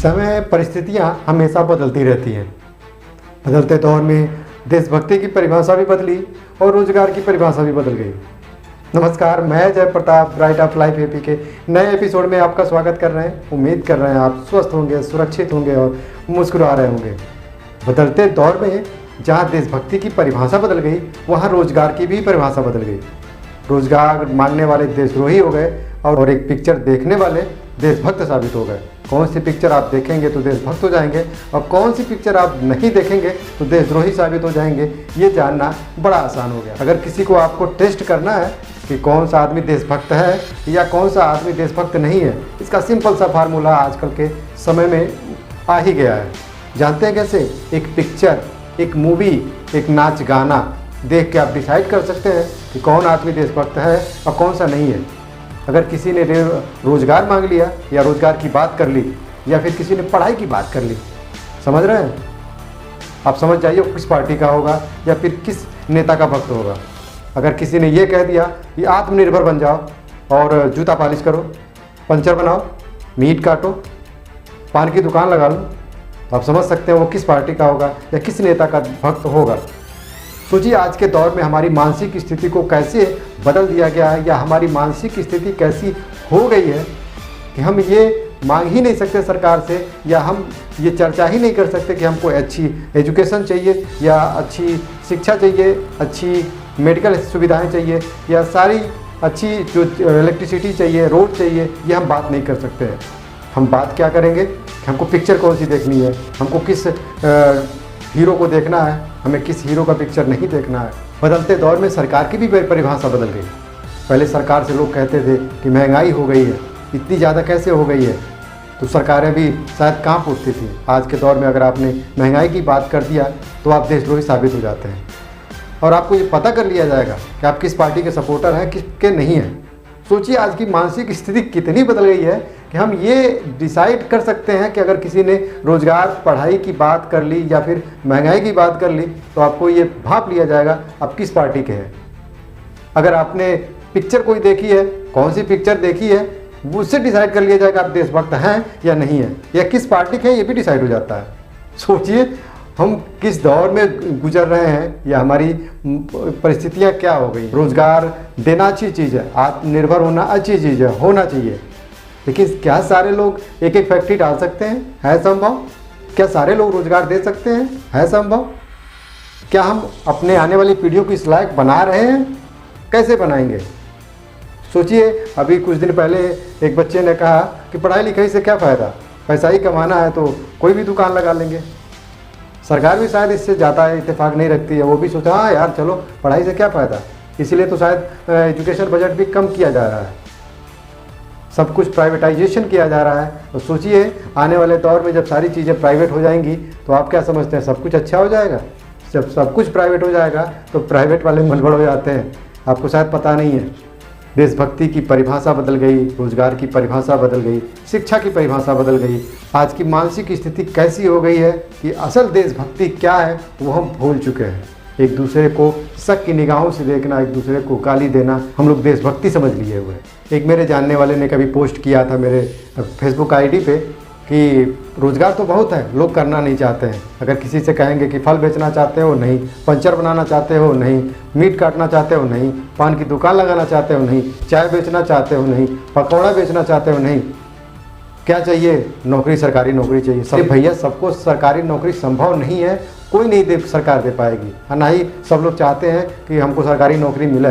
समय परिस्थितियाँ हमेशा बदलती रहती हैं। बदलते दौर में देशभक्ति की परिभाषा भी बदली और रोजगार की परिभाषा भी बदल गई। नमस्कार, मैं जय Pratap bright of life AP के नए एपिसोड में आपका स्वागत कर रहे हैं। उम्मीद कर रहे हैं आप स्वस्थ होंगे, सुरक्षित होंगे और मुस्कुरा रहे होंगे। बदलते दौर में जहाँ देशभक्ति की परिभाषा बदल गई, वहाँ रोजगार की भी परिभाषा बदल गई। रोजगार मांगने वाले देशद्रोही हो गए और एक पिक्चर देखने वाले देशभक्त साबित हो गए। कौन सी पिक्चर आप देखेंगे तो देशभक्त हो जाएंगे और कौन सी पिक्चर आप नहीं देखेंगे तो देशद्रोही साबित हो जाएंगे, ये जानना बड़ा आसान हो गया। अगर किसी को आपको टेस्ट करना है कि कौन सा आदमी देशभक्त है या कौन सा आदमी देशभक्त नहीं है, इसका सिंपल सा फार्मूला आजकल के समय में आ ही गया है। जानते हैं कैसे? एक पिक्चर, एक मूवी, एक नाच गाना देख के आप डिसाइड कर सकते हैं कि कौन आदमी देशभक्त है और कौन सा नहीं है। अगर किसी ने रोज़गार मांग लिया या रोज़गार की बात कर ली या फिर किसी ने पढ़ाई की बात कर ली, समझ रहे हैं? आप समझ जाइए किस पार्टी का होगा या फिर किस नेता का भक्त होगा। अगर किसी ने ये कह दिया कि आत्मनिर्भर बन जाओ और जूता पॉलिश करो, पंचर बनाओ, मीट काटो, पान की दुकान लगा लो, तो आप समझ सकते हैं वो किस पार्टी का होगा या किस नेता का भक्त होगा। सोचिए आज के दौर में हमारी मानसिक स्थिति को कैसे बदल दिया गया है, या हमारी मानसिक स्थिति कैसी हो गई है कि हम ये मांग ही नहीं सकते सरकार से, या हम ये चर्चा ही नहीं कर सकते कि हमको अच्छी एजुकेशन चाहिए या अच्छी शिक्षा चाहिए, अच्छी मेडिकल सुविधाएं चाहिए या सारी अच्छी जो इलेक्ट्रिसिटी चाहिए, रोड चाहिए, ये हम बात नहीं कर सकते हैं। हम बात क्या करेंगे कि हमको पिक्चर कौन सी देखनी है, हमको किस हीरो को देखना है, हमें किस हीरो का पिक्चर नहीं देखना है। बदलते दौर में सरकार की भी परिभाषा बदल गई। पहले सरकार से लोग कहते थे कि महंगाई हो गई है, इतनी ज़्यादा कैसे हो गई है, तो सरकारें भी शायद कहाँ पूछती थी। आज के दौर में अगर आपने महंगाई की बात कर दिया तो आप देशद्रोही साबित हो जाते हैं और आपको ये पता कर लिया जाएगा कि आप किस पार्टी के सपोर्टर हैं, किसके नहीं हैं। सोचिए आज की मानसिक स्थिति कितनी बदल गई है कि हम ये डिसाइड कर सकते हैं कि अगर किसी ने रोज़गार, पढ़ाई की बात कर ली या फिर महंगाई की बात कर ली तो आपको ये भांप लिया जाएगा आप किस पार्टी के हैं। अगर आपने पिक्चर कोई देखी है, कौन सी पिक्चर देखी है, उससे डिसाइड कर लिया जाएगा आप देशभक्त हैं या नहीं है, या किस पार्टी के हैं, ये भी डिसाइड हो जाता है। सोचिए हम किस दौर में गुजर रहे हैं या हमारी परिस्थितियाँ क्या हो गई। रोज़गार देना अच्छी चीज़ है, आत्मनिर्भर होना अच्छी चीज़ है, होना चाहिए, लेकिन क्या सारे लोग एक एक फैक्ट्री डाल सकते हैं? है संभव? क्या सारे लोग रोज़गार दे सकते हैं? है संभव? क्या हम अपने आने वाली पीढ़ियों को इस लायक बना रहे हैं? कैसे बनाएंगे? सोचिए अभी कुछ दिन पहले एक बच्चे ने कहा कि पढ़ाई लिखाई से क्या फ़ायदा, पैसा ही कमाना है तो कोई भी दुकान लगा लेंगे। सरकार भी शायद इससे ज़्यादा इत्तेफाक नहीं रखती है, वो भी सोचा हाँ यार चलो पढ़ाई से क्या फ़ायदा, इसीलिए तो शायद एजुकेशन बजट भी कम किया जा रहा है, सब कुछ प्राइवेटाइजेशन किया जा रहा है। तो सोचिए आने वाले दौर में जब सारी चीज़ें प्राइवेट हो जाएंगी तो आप क्या समझते हैं सब कुछ अच्छा हो जाएगा? जब सब कुछ प्राइवेट हो जाएगा तो प्राइवेट वाले मनगढ़ हो जाते हैं, आपको शायद पता नहीं है। देशभक्ति की परिभाषा बदल गई, रोजगार की परिभाषा बदल गई, शिक्षा की परिभाषा बदल गई। आज की मानसिक स्थिति कैसी हो गई है कि असल देशभक्ति क्या है वो हम भूल चुके हैं। एक दूसरे को शक की निगाहों से देखना, एक दूसरे को गाली देना, हम लोग देशभक्ति समझ लिए हुए। एक मेरे जानने वाले ने कभी पोस्ट किया था मेरे फेसबुक आईडी पे कि रोज़गार तो बहुत है, लोग करना नहीं चाहते हैं। अगर किसी से कहेंगे कि फल बेचना चाहते हो, नहीं, पंचर बनाना चाहते हो, नहीं, मीट काटना चाहते हो, नहीं, पान की दुकान लगाना चाहते हो, नहीं, चाय बेचना चाहते हो, नहीं, पकौड़ा बेचना चाहते हो, नहीं, क्या चाहिए? नौकरी, सरकारी नौकरी चाहिए। सब भैया सबको सरकारी नौकरी संभव नहीं है, कोई नहीं सरकार दे पाएगी, और ना ही सब लोग चाहते हैं कि हमको सरकारी नौकरी मिले,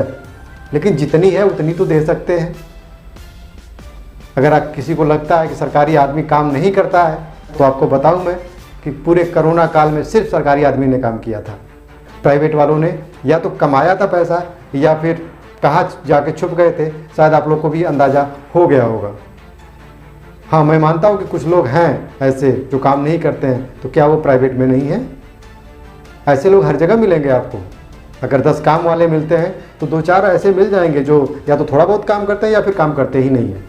लेकिन जितनी है उतनी तो दे सकते हैं। अगर किसी को लगता है कि सरकारी आदमी काम नहीं करता है तो आपको बताऊं मैं कि पूरे कोरोना काल में सिर्फ सरकारी आदमी ने काम किया था। प्राइवेट वालों ने या तो कमाया था पैसा या फिर कहाँ जाके छुप गए थे, शायद आप लोग को भी अंदाज़ा हो गया होगा। हाँ, मैं मानता हूँ कि कुछ लोग हैं ऐसे जो काम नहीं करते हैं, तो क्या वो प्राइवेट में नहीं है? ऐसे लोग हर जगह मिलेंगे आपको। अगर 10 काम वाले मिलते हैं तो 2-4 ऐसे मिल जाएंगे जो या तो थोड़ा बहुत काम करते हैं या फिर काम करते ही नहीं है।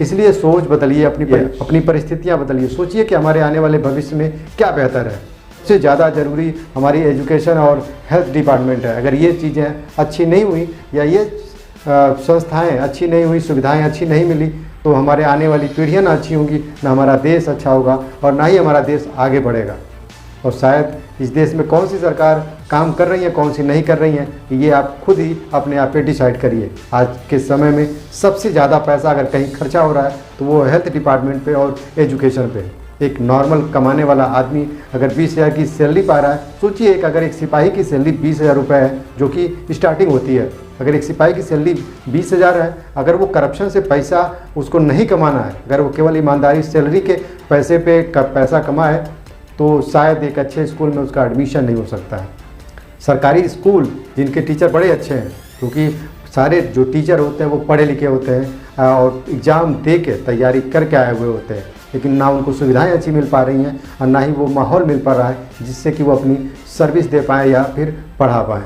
इसलिए सोच बदलिए, अपनी परिस्थितियाँ बदलिए। सोचिए कि हमारे आने वाले भविष्य में क्या बेहतर है। सबसे ज़्यादा ज़रूरी हमारी एजुकेशन और हेल्थ डिपार्टमेंट है। अगर ये चीज़ें अच्छी नहीं हुई या ये संस्थाएं अच्छी नहीं हुई, सुविधाएं अच्छी नहीं मिली, तो हमारे आने वाली पीढ़ियां ना अच्छी होंगी, ना हमारा देश अच्छा होगा और ना ही हमारा देश आगे बढ़ेगा। और शायद इस देश में कौन सी सरकार काम कर रही है, कौन सी नहीं कर रही है, ये आप खुद ही अपने आप पे डिसाइड करिए। आज के समय में सबसे ज़्यादा पैसा अगर कहीं खर्चा हो रहा है तो वो हेल्थ डिपार्टमेंट पे और एजुकेशन पे। एक नॉर्मल कमाने वाला आदमी अगर 20,000 की सैलरी पा रहा है, सोचिए अगर एक सिपाही की सैलरी 20,000 रुपये है, जो कि स्टार्टिंग होती है, अगर एक सिपाही की सैलरी 20,000 है, अगर वो करप्शन से पैसा उसको नहीं कमाना है, अगर वो केवल ईमानदारी सैलरी के पैसे पे पैसा कमाए, तो शायद एक अच्छे स्कूल में उसका एडमिशन नहीं हो सकता है। सरकारी स्कूल जिनके टीचर बड़े अच्छे हैं, क्योंकि सारे जो टीचर होते हैं वो पढ़े लिखे होते हैं और एग्ज़ाम दे के तैयारी करके आए हुए होते हैं, लेकिन ना उनको सुविधाएं अच्छी मिल पा रही हैं और ना ही वो माहौल मिल पा रहा है जिससे कि वो अपनी सर्विस दे पाएँ या फिर पढ़ा पाएँ।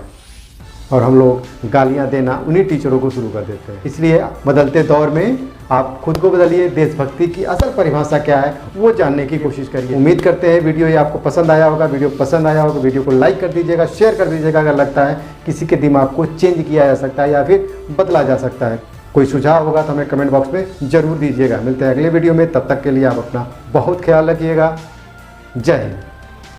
और हम लोग गालियां देना उन्हीं टीचरों को शुरू कर देते हैं। इसलिए बदलते दौर में आप खुद को बदलिए, देशभक्ति की असल परिभाषा क्या है वो जानने की कोशिश करिए। उम्मीद करते हैं वीडियो ये आपको पसंद आया होगा। वीडियो पसंद आया होगा वीडियो को लाइक कर दीजिएगा, शेयर कर दीजिएगा अगर लगता है किसी के दिमाग को चेंज किया जा सकता है या फिर बदला जा सकता है। कोई सुझाव होगा तो हमें कमेंट बॉक्स में ज़रूर दीजिएगा। मिलते हैं अगले वीडियो में, तब तक के लिए आप अपना बहुत ख्याल रखिएगा। जय हिंद।